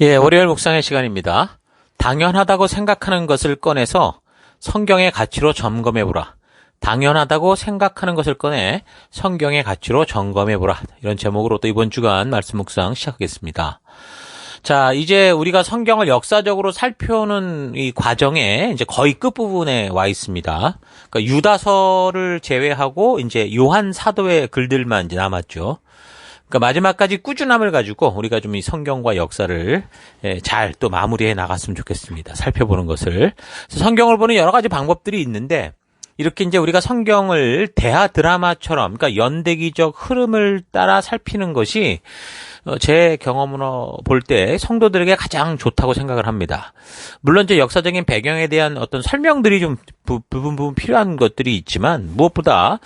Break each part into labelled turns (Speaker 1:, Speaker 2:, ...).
Speaker 1: 예, 월요일 묵상의 시간입니다. 당연하다고 생각하는 것을 꺼내서 성경의 가치로 점검해보라. 당연하다고 생각하는 것을 꺼내 성경의 가치로 점검해보라. 이런 제목으로 또 이번 주간 말씀 묵상 시작하겠습니다. 자, 이제 우리가 성경을 역사적으로 살펴오는 이 과정에 이제 거의 끝부분에 와 있습니다. 그러니까 유다서를 제외하고 이제 요한 사도의 글들만 이제 남았죠. 그러니까 마지막까지 꾸준함을 가지고 우리가 좀 이 성경과 역사를 잘 또 마무리해 나갔으면 좋겠습니다. 살펴보는 것을. 성경을 보는 여러 가지 방법들이 있는데 이렇게 이제 우리가 성경을 대하 드라마처럼 그러니까 연대기적 흐름을 따라 살피는 것이 제 경험으로 볼 때 성도들에게 가장 좋다고 생각을 합니다. 물론 이제 역사적인 배경에 대한 어떤 설명들이 좀 부분 필요한 것들이 있지만 무엇보다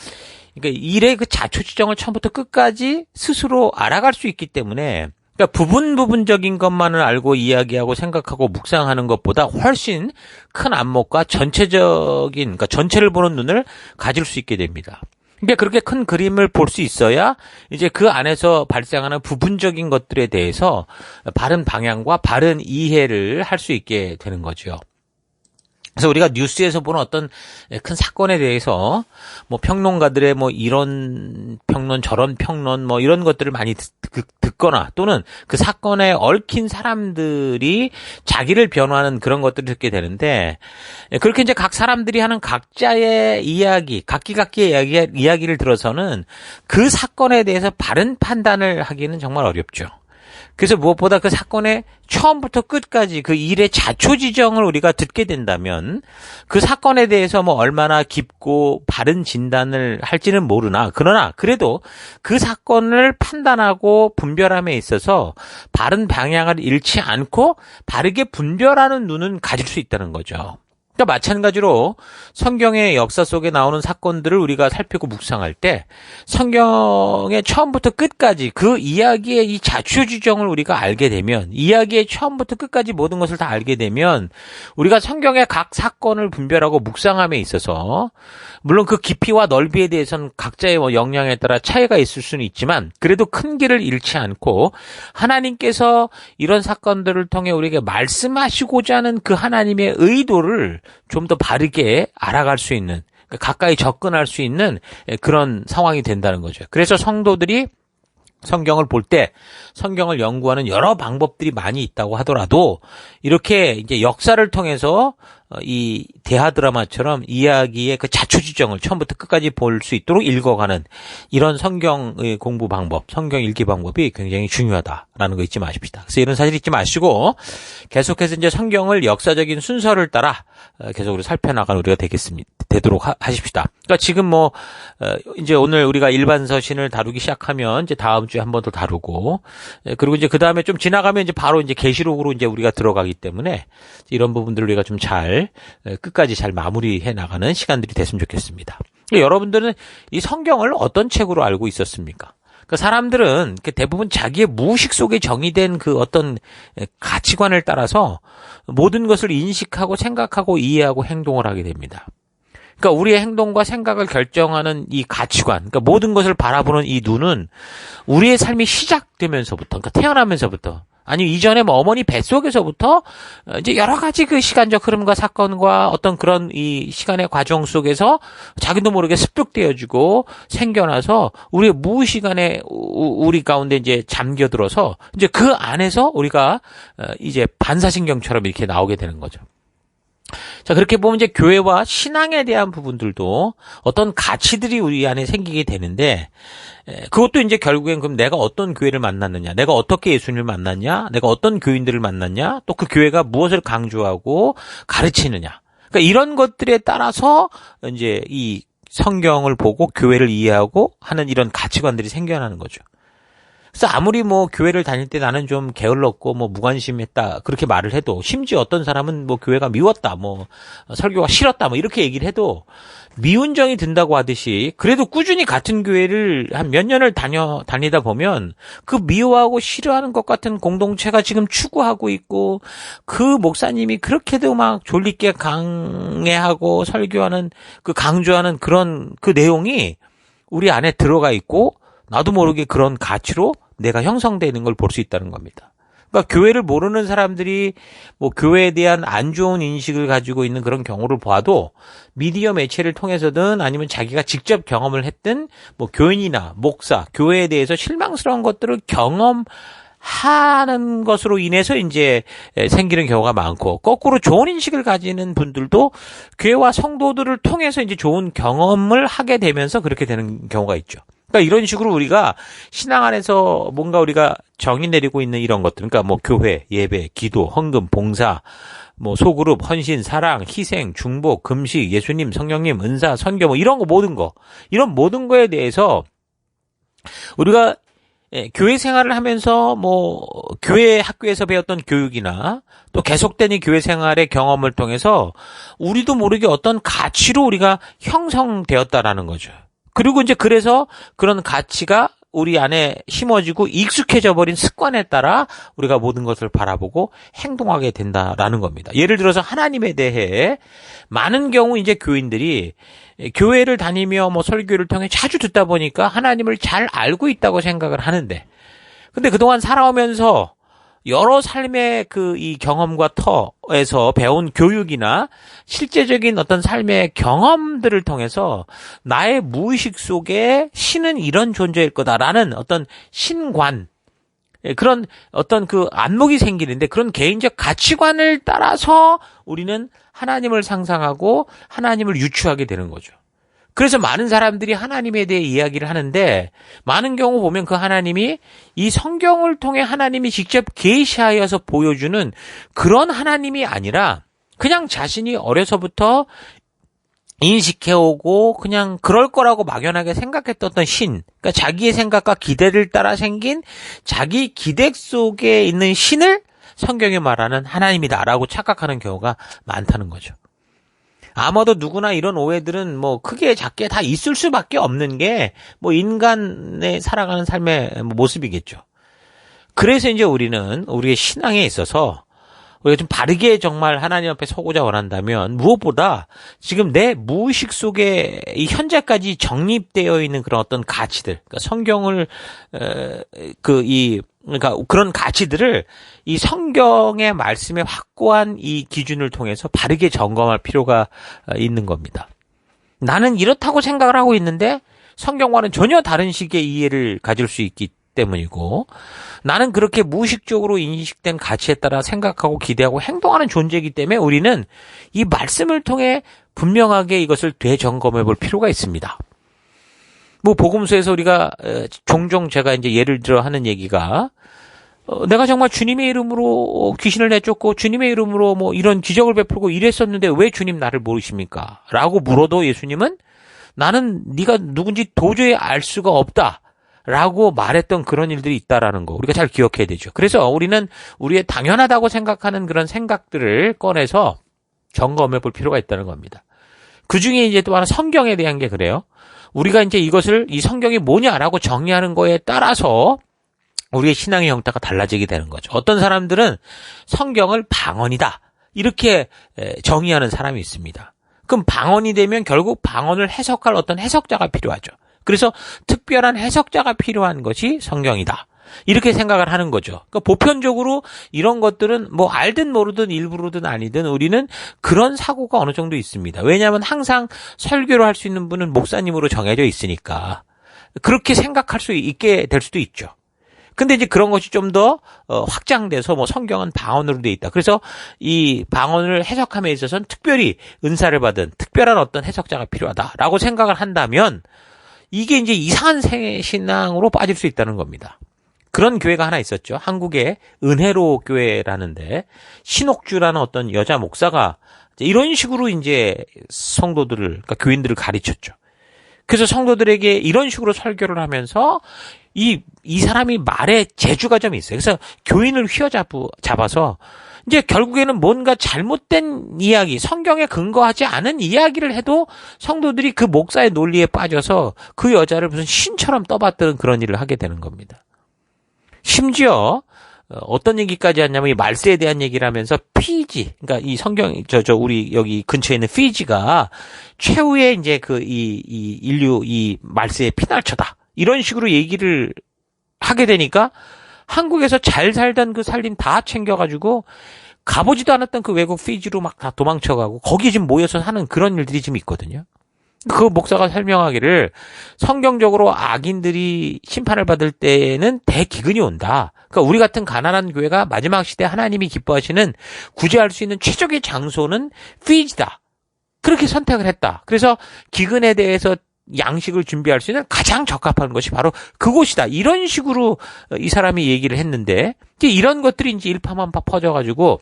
Speaker 1: 그러니까 일의 그 자초지정을 처음부터 끝까지 스스로 알아갈 수 있기 때문에 그러니까 부분적인 것만을 알고 이야기하고 생각하고 묵상하는 것보다 훨씬 큰 안목과 전체적인 그러니까 전체를 보는 눈을 가질 수 있게 됩니다. 그러니까 그렇게 큰 그림을 볼 수 있어야 이제 그 안에서 발생하는 부분적인 것들에 대해서 바른 방향과 바른 이해를 할 수 있게 되는 거죠. 그래서 우리가 뉴스에서 보는 어떤 큰 사건에 대해서 뭐 평론가들의 뭐 이런 평론 저런 평론 뭐 이런 것들을 많이 듣거나 또는 그 사건에 얽힌 사람들이 자기를 변호하는 그런 것들을 듣게 되는데 그렇게 이제 각 사람들이 하는 각자의 이야기, 각기의 이야기를 들어서는 그 사건에 대해서 바른 판단을 하기는 정말 어렵죠. 그래서 무엇보다 그 사건의 처음부터 끝까지 그 일의 자초지정을 우리가 듣게 된다면 그 사건에 대해서 뭐 얼마나 깊고 바른 진단을 할지는 모르나 그러나 그래도 그 사건을 판단하고 분별함에 있어서 바른 방향을 잃지 않고 바르게 분별하는 눈은 가질 수 있다는 거죠. 그러니까 마찬가지로 성경의 역사 속에 나오는 사건들을 우리가 살피고 묵상할 때 성경의 처음부터 끝까지 그 이야기의 이 자초지정을 우리가 알게 되면 이야기의 처음부터 끝까지 모든 것을 다 알게 되면 우리가 성경의 각 사건을 분별하고 묵상함에 있어서 물론 그 깊이와 넓이에 대해서는 각자의 역량에 따라 차이가 있을 수는 있지만 그래도 큰 길을 잃지 않고 하나님께서 이런 사건들을 통해 우리에게 말씀하시고자 하는 그 하나님의 의도를 좀 더 바르게 알아갈 수 있는 가까이 접근할 수 있는 그런 상황이 된다는 거죠. 그래서 성도들이 성경을 볼 때 성경을 연구하는 여러 방법들이 많이 있다고 하더라도 이렇게 이제 역사를 통해서 이 대하 드라마처럼 이야기의 그 자초지정을 처음부터 끝까지 볼 수 있도록 읽어가는 이런 성경의 공부 방법, 성경 읽기 방법이 굉장히 중요하다라는 거 잊지 마십시다. 그래서 이런 사실 잊지 마시고 계속해서 이제 성경을 역사적인 순서를 따라 계속으로 살펴나가는 우리가 되도록 하십시다. 그러니까 지금 이제 오늘 우리가 일반 서신을 다루기 시작하면 이제 다음 주에 한 번 더 다루고 그리고 이제 그 다음에 좀 지나가면 이제 바로 이제 계시록으로 이제 우리가 들어가기 때문에 이런 부분들을 우리가 좀 끝까지 잘 마무리해 나가는 시간들이 됐으면 좋겠습니다. 여러분들은 이 성경을 어떤 책으로 알고 있었습니까? 그 사람들은 대부분 자기의 무의식 속에 정의된 그 어떤 가치관을 따라서 모든 것을 인식하고 생각하고 이해하고 행동을 하게 됩니다. 그러니까 우리의 행동과 생각을 결정하는 이 가치관, 그러니까 모든 것을 바라보는 이 눈은 우리의 삶이 시작되면서부터, 그러니까 태어나면서부터, 아니 이전에 어머니 뱃속에서부터 이제 여러 가지 그 시간적 흐름과 사건과 어떤 그런 이 시간의 과정 속에서 자기도 모르게 습득되어지고 생겨나서 우리의 무의식 안에 우리 가운데 이제 잠겨들어서 이제 그 안에서 우리가 이제 반사신경처럼 이렇게 나오게 되는 거죠. 자, 그렇게 보면 이제 교회와 신앙에 대한 부분들도 어떤 가치들이 우리 안에 생기게 되는데, 그것도 이제 결국엔 그럼 내가 어떤 교회를 만났느냐, 내가 어떻게 예수님을 만났냐, 내가 어떤 교인들을 만났냐, 또 그 교회가 무엇을 강조하고 가르치느냐. 그러니까 이런 것들에 따라서 이제 이 성경을 보고 교회를 이해하고 하는 이런 가치관들이 생겨나는 거죠. 그래서 아무리 교회를 다닐 때 나는 좀 게을렀고 무관심했다 그렇게 말을 해도 심지어 어떤 사람은 교회가 미웠다 설교가 싫었다 이렇게 얘기를 해도 미운 정이 든다고 하듯이 그래도 꾸준히 같은 교회를 한 몇 년을 다니다 보면 그 미워하고 싫어하는 것 같은 공동체가 지금 추구하고 있고 그 목사님이 그렇게도 막 졸리게 강해하고 설교하는 그 강조하는 그런 그 내용이 우리 안에 들어가 있고 나도 모르게 그런 가치로 내가 형성되는 걸 볼 수 있다는 겁니다. 그러니까 교회를 모르는 사람들이 뭐 교회에 대한 안 좋은 인식을 가지고 있는 그런 경우를 봐도 미디어 매체를 통해서든 아니면 자기가 직접 경험을 했든 뭐 교인이나 목사, 교회에 대해서 실망스러운 것들을 경험하는 것으로 인해서 이제 생기는 경우가 많고, 거꾸로 좋은 인식을 가지는 분들도 교회와 성도들을 통해서 이제 좋은 경험을 하게 되면서 그렇게 되는 경우가 있죠. 그러니까 이런 식으로 우리가 신앙 안에서 뭔가 우리가 정의 내리고 있는 이런 것들, 그러니까 뭐 교회, 예배, 기도, 헌금, 봉사, 뭐 소그룹, 헌신, 사랑, 희생, 중보, 금식, 예수님, 성령님, 은사, 선교, 뭐 이런 거 이런 모든 거에 대해서 우리가 교회 생활을 하면서 뭐 교회 학교에서 배웠던 교육이나 또 계속되는 교회 생활의 경험을 통해서 우리도 모르게 어떤 가치로 우리가 형성되었다라는 거죠. 그리고 이제 그래서 그런 가치가 우리 안에 심어지고 익숙해져 버린 습관에 따라 우리가 모든 것을 바라보고 행동하게 된다라는 겁니다. 예를 들어서 하나님에 대해 많은 경우 이제 교인들이 교회를 다니며 뭐 설교를 통해 자주 듣다 보니까 하나님을 잘 알고 있다고 생각을 하는데, 근데 그동안 살아오면서 여러 삶의 이 경험과 터에서 배운 교육이나 실제적인 어떤 삶의 경험들을 통해서 나의 무의식 속에 신은 이런 존재일 거다라는 어떤 신관, 그런 어떤 안목이 생기는데, 그런 개인적 가치관을 따라서 우리는 하나님을 상상하고 하나님을 유추하게 되는 거죠. 그래서 많은 사람들이 하나님에 대해 이야기를 하는데, 많은 경우 보면 그 하나님이 이 성경을 통해 하나님이 직접 계시하여서 보여주는 그런 하나님이 아니라 그냥 자신이 어려서부터 인식해오고 그냥 그럴 거라고 막연하게 생각했던 어떤 신, 그러니까 자기의 생각과 기대를 따라 생긴 자기 기대 속에 있는 신을 성경이 말하는 하나님이다라고 착각하는 경우가 많다는 거죠. 아마도 누구나 이런 오해들은 뭐 크게 작게 다 있을 수밖에 없는 게 뭐 인간의 살아가는 삶의 모습이겠죠. 그래서 이제 우리는 우리의 신앙에 있어서 우리가 좀 바르게 정말 하나님 앞에 서고자 원한다면 무엇보다 지금 내 무의식 속에 이 현재까지 정립되어 있는 그런 어떤 가치들, 그러니까 성경을 그러니까 그런 가치들을 이 성경의 말씀에 확고한 이 기준을 통해서 바르게 점검할 필요가 있는 겁니다. 나는 이렇다고 생각을 하고 있는데 성경과는 전혀 다른 식의 이해를 가질 수 있기 때문이고, 나는 그렇게 무의식적으로 인식된 가치에 따라 생각하고 기대하고 행동하는 존재이기 때문에 우리는 이 말씀을 통해 분명하게 이것을 되점검해 볼 필요가 있습니다. 뭐 복음서에서 우리가 종종 제가 이제 예를 들어 하는 얘기가, 내가 정말 주님의 이름으로 귀신을 내쫓고 주님의 이름으로 뭐 이런 기적을 베풀고 이랬었는데 왜 주님 나를 모르십니까? 라고 물어도 예수님은 나는 네가 누군지 도저히 알 수가 없다 라고 말했던 그런 일들이 있다라는 거 우리가 잘 기억해야 되죠. 그래서 우리는 우리의 당연하다고 생각하는 그런 생각들을 꺼내서 점검해 볼 필요가 있다는 겁니다. 그 중에 이제 또 하나 성경에 대한 게 그래요. 우리가 이제 이것을 이 성경이 뭐냐라고 정의하는 거에 따라서 우리의 신앙의 형태가 달라지게 되는 거죠. 어떤 사람들은 성경을 방언이다 이렇게 정의하는 사람이 있습니다. 그럼 방언이 되면 결국 방언을 해석할 어떤 해석자가 필요하죠. 그래서 특별한 해석자가 필요한 것이 성경이다. 이렇게 생각을 하는 거죠. 그러니까 보편적으로 이런 것들은 뭐 알든 모르든 일부러든 아니든 우리는 그런 사고가 어느 정도 있습니다. 왜냐하면 항상 설교를 할 수 있는 분은 목사님으로 정해져 있으니까 그렇게 생각할 수 있게 될 수도 있죠. 근데 이제 그런 것이 좀 더 확장돼서 뭐 성경은 방언으로 돼 있다. 그래서 이 방언을 해석함에 있어서는 특별히 은사를 받은 특별한 어떤 해석자가 필요하다라고 생각을 한다면 이게 이제 이상한 신앙으로 빠질 수 있다는 겁니다. 그런 교회가 하나 있었죠. 한국의 은혜로 교회라는데 신옥주라는 어떤 여자 목사가 이런 식으로 이제 성도들을, 그러니까 교인들을 가르쳤죠. 그래서 성도들에게 이런 식으로 설교를 하면서 이 사람이 말에 재주가 좀 있어요. 그래서 교인을 휘어잡아서 이제 결국에는 뭔가 잘못된 이야기, 성경에 근거하지 않은 이야기를 해도 성도들이 그 목사의 논리에 빠져서 그 여자를 무슨 신처럼 떠받드는 그런 일을 하게 되는 겁니다. 심지어 어떤 얘기까지 하냐면 이 말세에 대한 얘기를 하면서 피지, 그러니까 이 성경 우리 여기 근처에 있는 피지가 최후의 이제 이 인류 이 말세의 피날처다. 이런 식으로 얘기를 하게 되니까 한국에서 잘 살던 그 살림 다 챙겨가지고 가보지도 않았던 그 외국 피지로 막 다 도망쳐가고 거기에 지금 모여서 하는 그런 일들이 지금 있거든요. 그 목사가 설명하기를 성경적으로 악인들이 심판을 받을 때에는 대기근이 온다. 그러니까 우리 같은 가난한 교회가 마지막 시대 하나님이 기뻐하시는 구제할 수 있는 최적의 장소는 피지다. 그렇게 선택을 했다. 그래서 기근에 대해서 양식을 준비할 수 있는 가장 적합한 것이 바로 그곳이다. 이런 식으로 이 사람이 얘기를 했는데 이런 것들이 이제 일파만파 퍼져가지고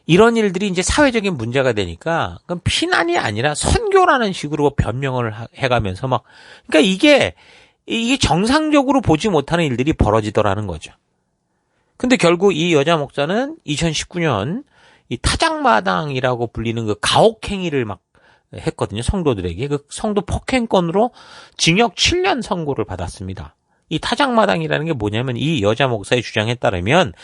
Speaker 1: 이런 일들이 이제 사회적인 문제가 되니까 그럼 피난이 아니라 선교라는 식으로 변명을 해가면서 막 그러니까 이게 정상적으로 보지 못하는 일들이 벌어지더라는 거죠. 근데 결국 이 여자 목사는 2019년 이 타작마당이라고 불리는 그 가혹행위를 막 했거든요. 성도들에게. 그 성도 폭행건으로 징역 7년 선고를 받았습니다. 이 타작마당이라는 게 뭐냐면 이 여자 목사의 주장에 따르면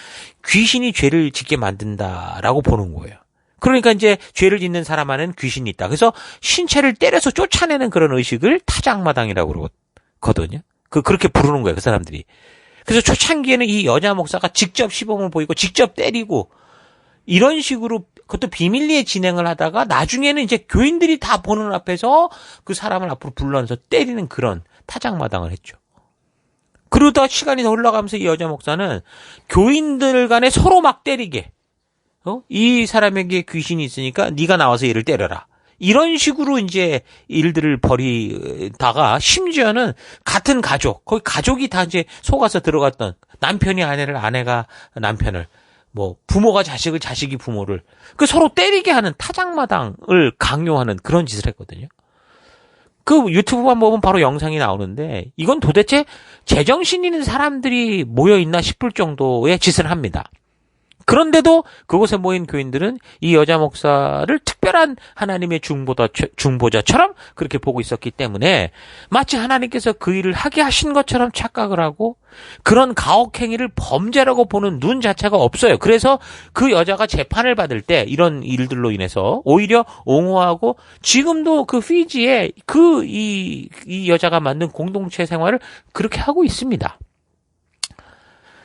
Speaker 1: 귀신이 죄를 짓게 만든다라고 보는 거예요. 그러니까 이제 죄를 짓는 사람 안에는 귀신이 있다. 그래서 신체를 때려서 쫓아내는 그런 의식을 타작마당이라고 그러거든요. 그렇게 부르는 거예요. 그 사람들이. 그래서 초창기에는 이 여자 목사가 직접 시범을 보이고 직접 때리고 이런 식으로 그것도 비밀리에 진행을 하다가 나중에는 이제 교인들이 다 보는 앞에서 그 사람을 앞으로 불러내서 때리는 그런 타작마당을 했죠. 그러다 시간이 더 흘러가면서 이 여자 목사는 교인들 간에 서로 막 때리게 이 사람에게 귀신이 있으니까 네가 나와서 얘를 때려라. 이런 식으로 이제 일들을 벌이다가 심지어는 같은 가족, 거기 가족이 다 이제 속아서 들어갔던 남편이 아내를, 아내가 남편을 뭐 부모가 자식을, 자식이 부모를 그 서로 때리게 하는 타작마당을 강요하는 그런 짓을 했거든요. 그 유튜브만 보면 바로 영상이 나오는데 이건 도대체 제정신 있는 사람들이 모여있나 싶을 정도의 짓을 합니다. 그런데도 그곳에 모인 교인들은 이 여자 목사를 특별한 하나님의 중보자처럼 그렇게 보고 있었기 때문에 마치 하나님께서 그 일을 하게 하신 것처럼 착각을 하고 그런 가혹행위를 범죄라고 보는 눈 자체가 없어요. 그래서 그 여자가 재판을 받을 때 이런 일들로 인해서 오히려 옹호하고 지금도 그 피지에 이 여자가 만든 공동체 생활을 그렇게 하고 있습니다.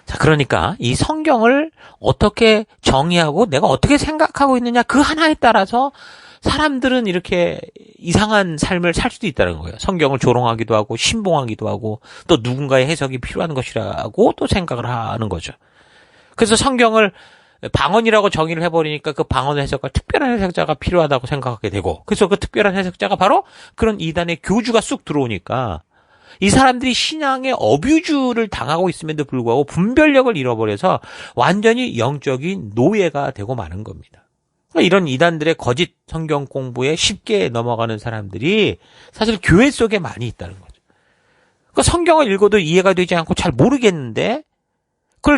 Speaker 1: 자, 그러니까 이 성경을 어떻게 정의하고 내가 어떻게 생각하고 있느냐 그 하나에 따라서 사람들은 이렇게 이상한 삶을 살 수도 있다는 거예요. 성경을 조롱하기도 하고 신봉하기도 하고 또 누군가의 해석이 필요한 것이라고 또 생각을 하는 거죠. 그래서 성경을 방언이라고 정의를 해버리니까 그 방언 해석과 특별한 해석자가 필요하다고 생각하게 되고 그래서 그 특별한 해석자가 바로 그런 이단의 교주가 쑥 들어오니까 이 사람들이 신앙의 어뷰즈를 당하고 있음에도 불구하고 분별력을 잃어버려서 완전히 영적인 노예가 되고 마는 겁니다. 그러니까 이런 이단들의 거짓 성경 공부에 쉽게 넘어가는 사람들이 사실 교회 속에 많이 있다는 거죠. 그러니까 성경을 읽어도 이해가 되지 않고 잘 모르겠는데 그걸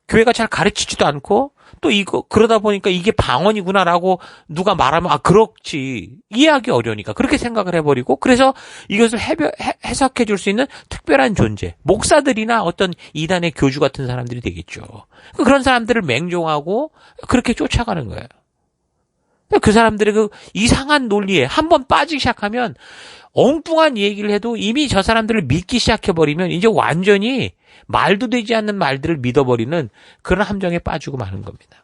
Speaker 1: 교회가 잘 가르치지도 않고 또 그러다 보니까 이게 방언이구나라고 누가 말하면 그렇지 이해하기 어려우니까 그렇게 생각을 해버리고 그래서 이것을 해석해 줄 수 있는 특별한 존재 목사들이나 어떤 이단의 교주 같은 사람들이 되겠죠. 그런 사람들을 맹종하고 그렇게 쫓아가는 거예요. 그 사람들의 그 이상한 논리에 한번 빠지기 시작하면 엉뚱한 얘기를 해도 이미 저 사람들을 믿기 시작해버리면 이제 완전히 말도 되지 않는 말들을 믿어버리는 그런 함정에 빠지고 마는 겁니다.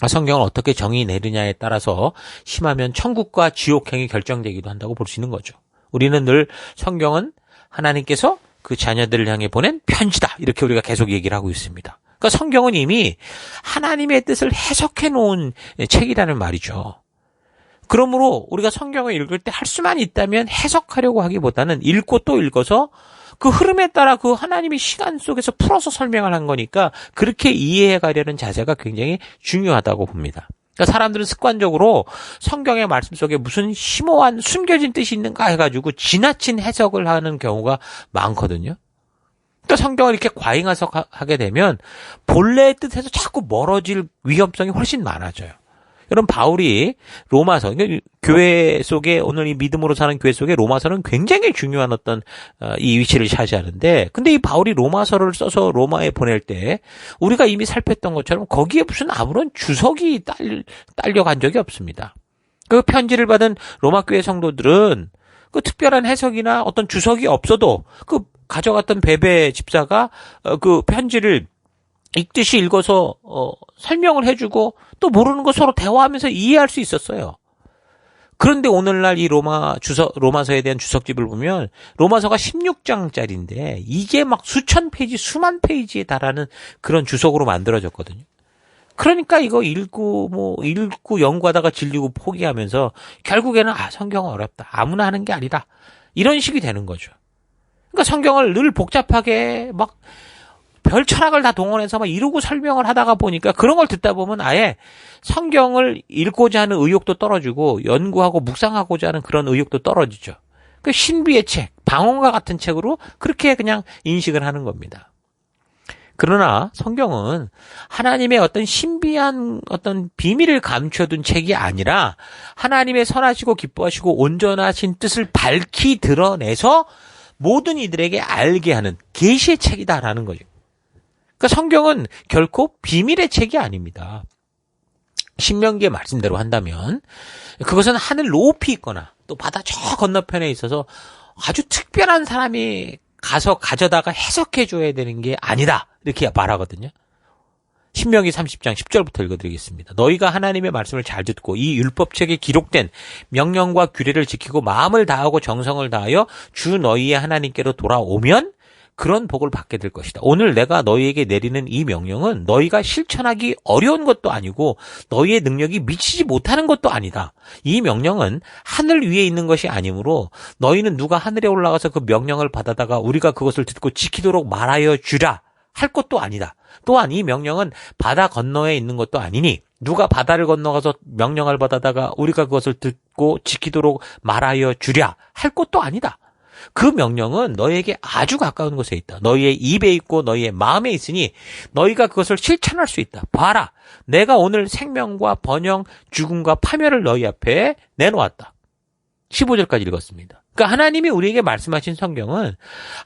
Speaker 1: 성경을 어떻게 정의 내느냐에 따라서 심하면 천국과 지옥행이 결정되기도 한다고 볼 수 있는 거죠. 우리는 늘 성경은 하나님께서 그 자녀들을 향해 보낸 편지다 이렇게 우리가 계속 얘기를 하고 있습니다. 그러니까 성경은 이미 하나님의 뜻을 해석해 놓은 책이라는 말이죠. 그러므로 우리가 성경을 읽을 때 할 수만 있다면 해석하려고 하기보다는 읽고 또 읽어서 그 흐름에 따라 그 하나님의 시간 속에서 풀어서 설명을 한 거니까 그렇게 이해해 가려는 자세가 굉장히 중요하다고 봅니다. 그러니까 사람들은 습관적으로 성경의 말씀 속에 무슨 심오한 숨겨진 뜻이 있는가 해가지고 지나친 해석을 하는 경우가 많거든요. 또 성경을 이렇게 과잉 해석하게 되면 본래의 뜻에서 자꾸 멀어질 위험성이 훨씬 많아져요. 여러분 바울이 로마서 교회 속에 오늘 이 믿음으로 사는 교회 속에 로마서는 굉장히 중요한 어떤 이 위치를 차지하는데 근데 이 바울이 로마서를 써서 로마에 보낼 때 우리가 이미 살폈던 것처럼 거기에 무슨 아무런 주석이 딸려간 적이 없습니다. 그 편지를 받은 로마 교회 성도들은 그 특별한 해석이나 어떤 주석이 없어도 그 가져갔던 베베 집사가 그 편지를 읽듯이 읽어서 설명을 해주고 또 모르는 거 서로 대화하면서 이해할 수 있었어요. 그런데 오늘날 이 로마서에 대한 주석집을 보면 로마서가 16장짜리인데 이게 막 수천 페이지, 수만 페이지에 달하는 그런 주석으로 만들어졌거든요. 그러니까 이거 읽고 연구하다가 질리고 포기하면서 결국에는 성경은 어렵다. 아무나 하는 게 아니다. 이런 식이 되는 거죠. 그러니까 성경을 늘 복잡하게 막 별 철학을 다 동원해서 막 이루고 설명을 하다가 보니까 그런 걸 듣다 보면 아예 성경을 읽고자 하는 의욕도 떨어지고 연구하고 묵상하고자 하는 그런 의욕도 떨어지죠. 그 신비의 책, 방언과 같은 책으로 그렇게 그냥 인식을 하는 겁니다. 그러나 성경은 하나님의 어떤 신비한 어떤 비밀을 감춰둔 책이 아니라 하나님의 선하시고 기뻐하시고 온전하신 뜻을 밝히 드러내서 모든 이들에게 알게 하는 계시의 책이다라는 거죠. 그러니까 성경은 결코 비밀의 책이 아닙니다. 신명기의 말씀대로 한다면 그것은 하늘 높이 있거나 또 바다 저 건너편에 있어서 아주 특별한 사람이 가서 가져다가 해석해 줘야 되는 게 아니다. 이렇게 말하거든요. 신명기 30장 10절부터 읽어드리겠습니다. 너희가 하나님의 말씀을 잘 듣고 이 율법책에 기록된 명령과 규례를 지키고 마음을 다하고 정성을 다하여 주 너희의 하나님께로 돌아오면 그런 복을 받게 될 것이다. 오늘 내가 너희에게 내리는 이 명령은 너희가 실천하기 어려운 것도 아니고 너희의 능력이 미치지 못하는 것도 아니다. 이 명령은 하늘 위에 있는 것이 아니므로 너희는 누가 하늘에 올라가서 그 명령을 받아다가 우리가 그것을 듣고 지키도록 말하여 주라 할 것도 아니다. 또한 이 명령은 바다 건너에 있는 것도 아니니 누가 바다를 건너가서 명령을 받아다가 우리가 그것을 듣고 지키도록 말하여 주랴 할 것도 아니다. 그 명령은 너희에게 아주 가까운 곳에 있다. 너희의 입에 있고 너희의 마음에 있으니 너희가 그것을 실천할 수 있다. 봐라. 내가 오늘 생명과 번영, 죽음과 파멸을 너희 앞에 내놓았다. 15절까지 읽었습니다. 그러니까 하나님이 우리에게 말씀하신 성경은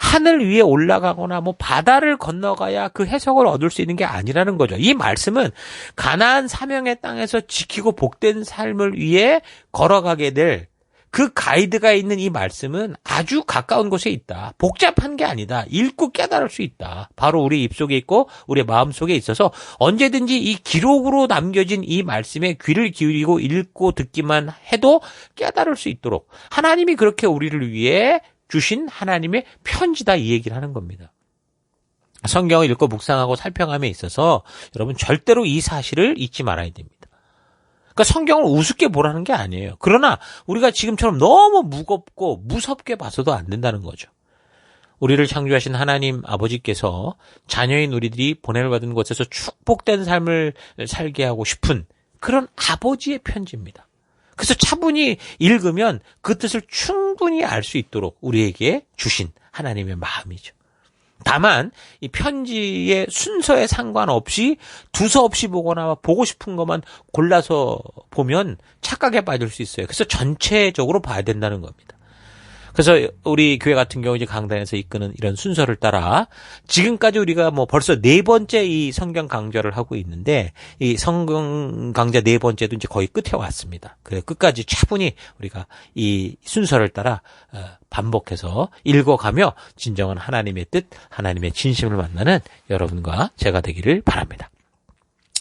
Speaker 1: 하늘 위에 올라가거나 바다를 건너가야 그 해석을 얻을 수 있는 게 아니라는 거죠. 이 말씀은 가나안 사명의 땅에서 지키고 복된 삶을 위해 걸어가게 될 그 가이드가 있는 이 말씀은 아주 가까운 곳에 있다. 복잡한 게 아니다. 읽고 깨달을 수 있다. 바로 우리 입속에 있고 우리 마음속에 있어서 언제든지 이 기록으로 남겨진 이 말씀에 귀를 기울이고 읽고 듣기만 해도 깨달을 수 있도록 하나님이 그렇게 우리를 위해 주신 하나님의 편지다 이 얘기를 하는 겁니다. 성경을 읽고 묵상하고 살펴감에 있어서 여러분 절대로 이 사실을 잊지 말아야 됩니다. 그러니까 성경을 우습게 보라는 게 아니에요. 그러나 우리가 지금처럼 너무 무겁고 무섭게 봐서도 안 된다는 거죠. 우리를 창조하신 하나님 아버지께서 자녀인 우리들이 보냄을 받은 곳에서 축복된 삶을 살게 하고 싶은 그런 아버지의 편지입니다. 그래서 차분히 읽으면 그 뜻을 충분히 알 수 있도록 우리에게 주신 하나님의 마음이죠. 다만 이 편지의 순서에 상관없이 두서없이 보거나 보고 싶은 것만 골라서 보면 착각에 빠질 수 있어요. 그래서 전체적으로 봐야 된다는 겁니다. 그래서 우리 교회 같은 경우 이제 강단에서 이끄는 이런 순서를 따라 지금까지 우리가 벌써 4번째 이 성경 강좌를 하고 있는데 이 성경 강좌 4번째도 이제 거의 끝에 왔습니다. 그래 끝까지 차분히 우리가 이 순서를 따라 반복해서 읽어가며 진정한 하나님의 뜻, 하나님의 진심을 만나는 여러분과 제가 되기를 바랍니다.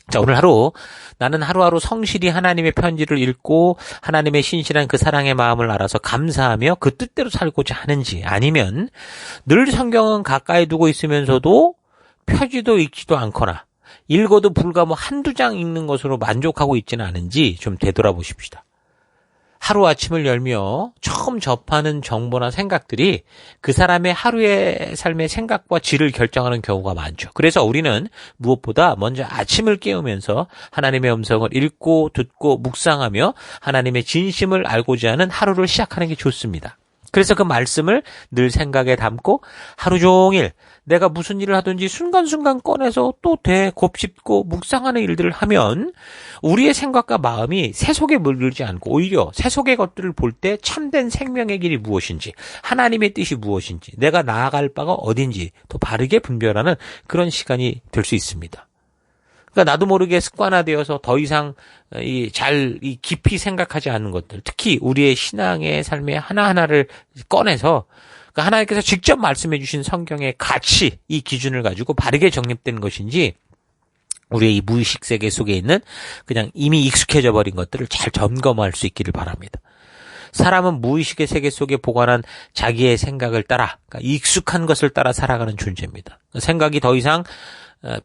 Speaker 1: 자, 오늘 하루 나는 하루하루 성실히 하나님의 편지를 읽고 하나님의 신실한 그 사랑의 마음을 알아서 감사하며 그 뜻대로 살고자 하는지 아니면 늘 성경은 가까이 두고 있으면서도 펴지도 읽지도 않거나 읽어도 불과 한두 장 읽는 것으로 만족하고 있지는 않은지 좀 되돌아보십시다. 하루아침을 열며 처음 접하는 정보나 생각들이 그 사람의 하루의 삶의 생각과 질을 결정하는 경우가 많죠. 그래서 우리는 무엇보다 먼저 아침을 깨우면서 하나님의 음성을 읽고 듣고 묵상하며 하나님의 진심을 알고자 하는 하루를 시작하는 게 좋습니다. 그래서 그 말씀을 늘 생각에 담고 하루 종일 내가 무슨 일을 하든지 순간순간 꺼내서 또 곱씹고 묵상하는 일들을 하면 우리의 생각과 마음이 세속에 물들지 않고 오히려 세속의 것들을 볼 때 참된 생명의 길이 무엇인지 하나님의 뜻이 무엇인지 내가 나아갈 바가 어딘지 또 바르게 분별하는 그런 시간이 될 수 있습니다. 그러니까 나도 모르게 습관화되어서 더 이상 깊이 생각하지 않는 것들, 특히 우리의 신앙의 삶의 하나하나를 꺼내서 그러니까 하나님께서 직접 말씀해 주신 성경의 가치, 이 기준을 가지고 바르게 정립된 것인지 우리의 이 무의식 세계 속에 있는 그냥 이미 익숙해져 버린 것들을 잘 점검할 수 있기를 바랍니다. 사람은 무의식의 세계 속에 보관한 자기의 생각을 따라, 그러니까 익숙한 것을 따라 살아가는 존재입니다. 생각이 더 이상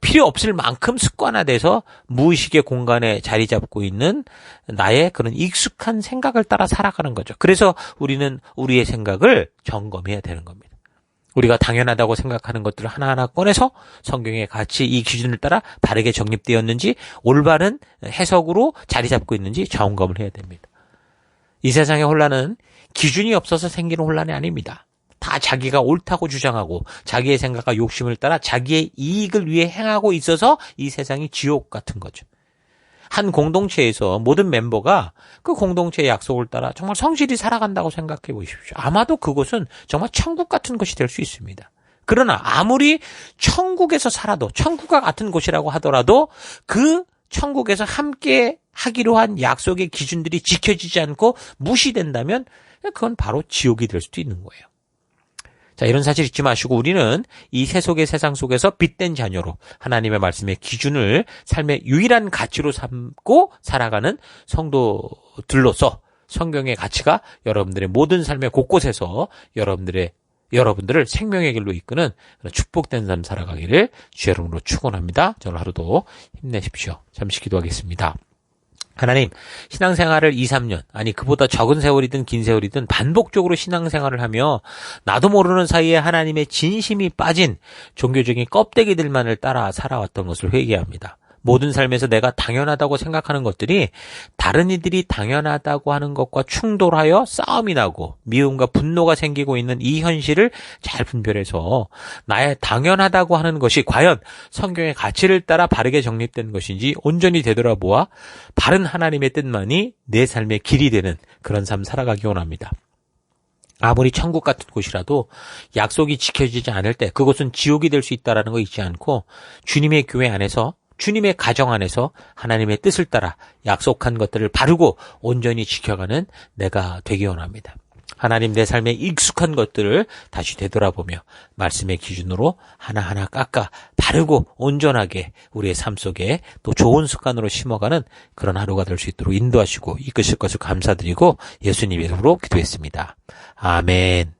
Speaker 1: 필요 없을 만큼 습관화돼서 무의식의 공간에 자리 잡고 있는 나의 그런 익숙한 생각을 따라 살아가는 거죠. 그래서 우리는 우리의 생각을 점검해야 되는 겁니다. 우리가 당연하다고 생각하는 것들을 하나하나 꺼내서 성경의 가치, 이 기준을 따라 바르게 정립되었는지 올바른 해석으로 자리 잡고 있는지 점검을 해야 됩니다. 이 세상의 혼란은 기준이 없어서 생기는 혼란이 아닙니다. 다 자기가 옳다고 주장하고 자기의 생각과 욕심을 따라 자기의 이익을 위해 행하고 있어서 이 세상이 지옥 같은 거죠. 한 공동체에서 모든 멤버가 그 공동체의 약속을 따라 정말 성실히 살아간다고 생각해 보십시오. 아마도 그곳은 정말 천국 같은 곳이 될 수 있습니다. 그러나 아무리 천국에서 살아도 천국과 같은 곳이라고 하더라도 그 천국에서 함께 하기로 한 약속의 기준들이 지켜지지 않고 무시된다면 그건 바로 지옥이 될 수도 있는 거예요. 자, 이런 사실 잊지 마시고 우리는 이 세속의 세상 속에서 빛된 자녀로 하나님의 말씀의 기준을 삶의 유일한 가치로 삼고 살아가는 성도들로서 성경의 가치가 여러분들의 모든 삶의 곳곳에서 여러분들을 생명의 길로 이끄는 축복된 삶 살아가기를 주의 이름으로 축원합니다. 오늘 하루도 힘내십시오. 잠시 기도하겠습니다. 하나님, 신앙생활을 2, 3년, 아니 그보다 적은 세월이든 긴 세월이든 반복적으로 신앙생활을 하며 나도 모르는 사이에 하나님의 진심이 빠진 종교적인 껍데기들만을 따라 살아왔던 것을 회개합니다. 모든 삶에서 내가 당연하다고 생각하는 것들이 다른 이들이 당연하다고 하는 것과 충돌하여 싸움이 나고 미움과 분노가 생기고 있는 이 현실을 잘 분별해서 나의 당연하다고 하는 것이 과연 성경의 가치를 따라 바르게 정립된 것인지 온전히 되돌아보아 바른 하나님의 뜻만이 내 삶의 길이 되는 그런 삶 살아가기 원합니다. 아무리 천국 같은 곳이라도 약속이 지켜지지 않을 때 그곳은 지옥이 될 수 있다는 거 잊지 않고 주님의 교회 안에서 주님의 가정 안에서 하나님의 뜻을 따라 약속한 것들을 바르고 온전히 지켜가는 내가 되기 원합니다. 하나님, 내 삶에 익숙한 것들을 다시 되돌아보며 말씀의 기준으로 하나하나 깎아 바르고 온전하게 우리의 삶 속에 또 좋은 습관으로 심어가는 그런 하루가 될 수 있도록 인도하시고 이끄실 것을 감사드리고 예수님 이름으로 기도했습니다. 아멘.